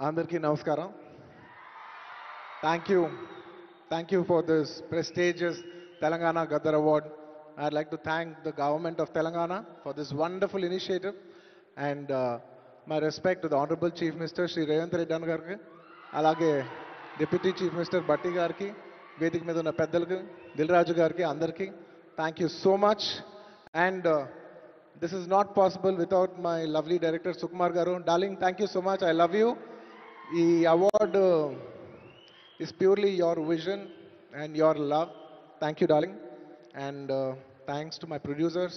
Andarki Namaskaram. Thank you. Thank you for this prestigious Telangana Gaddar Award. I'd like to thank the government of Telangana for this wonderful initiative and my respect to the Honorable Chief Minister Shri Revanth Reddy Garki, అలాగే Deputy Chief Minister Batti గారికి వేదిక మీద ఉన్న పెద్దలకు దిల్రాజు గారికి అందరికీ thank you so much and this is not possible without my lovely director Sukumar garu. Darling, thank you so much. I love you. The award is purely your vision and your love. Thank you, darling. And thanks to my producers,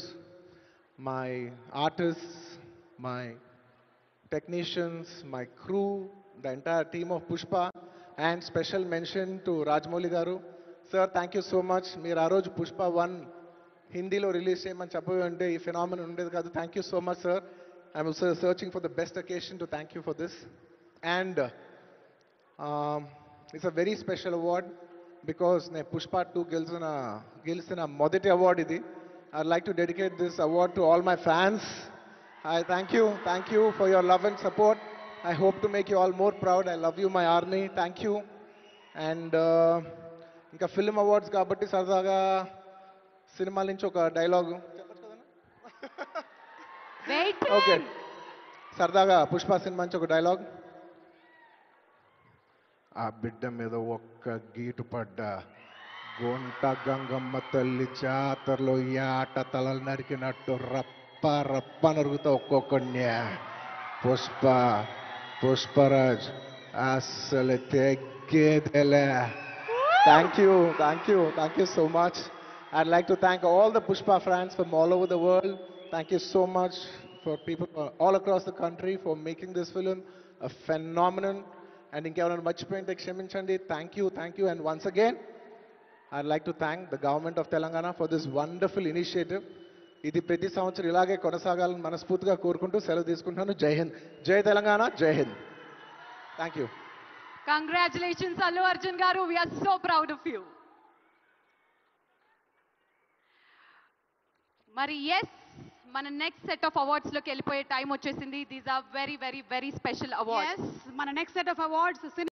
my artists, my technicians, my crew, the entire team of Pushpa, and special mention to Rajmouli garu. Sir, thank you so much. Meer aa roju Pushpa 1 హిందీలో release చేయమని చెప్పబోయి అంటే ఈ phenomenon ఉండేది కాదు. Thank you so much sir. I'm searching for the best occasion to thank you for this and it's a very special award because నేను పుష్ప 2 గెలిచిన మొదటి award ఇది. I like to dedicate this award to all my fans. I thank you for your love and support. I hope to make you all more proud. I love you my army. Thank you. And ఇంకా film awards కాబట్టి సరదాగా cinema నుంచి ఒక dialogue okay, సరదాగా Pushpa cinema నుంచి ఒక dialogue. ఆ బిడ్డ మీద ఒక్క గీటు పడ్డ గుంట గంగమ్మ తల్లి జాతరలో ఈ ఆట తలలు నరికినట్టు రప్ప రప్ప నరుగుతా ఒక్కొక్కడిని. పుష్పరాజ్ అసలు తెగ్గేదేలే. Thank you so much. I'd like to thank all the Pushpa fans from all over the world. Thank you so much for people all across the country for making this film a phenomenon. And inkevarana marchipoyinte kshaminchandi. Thank you. And once again, I'd like to thank the government of Telangana for this wonderful initiative. ఇది ప్రతి సంవత్సరం ఇలాగే కొనసాగాలని మనస్ఫూర్తిగా కోరుకుంటూ సెలవు తీసుకుంటున్నాను. జై హింద్, జై తెలంగాణ, జై Hind. Thank you. Congratulations, Allu Arjun garu. We are so proud of you. మరి ఎస్, మన నెక్స్ట్ సెట్ ఆఫ్ అవార్డ్స్ లోకి వెళ్ళిపోయే టైం వచ్చేసింది. These are very very very special awards. మన నెక్స్ట్ సెట్ ఆఫ్ అవార్డ్స్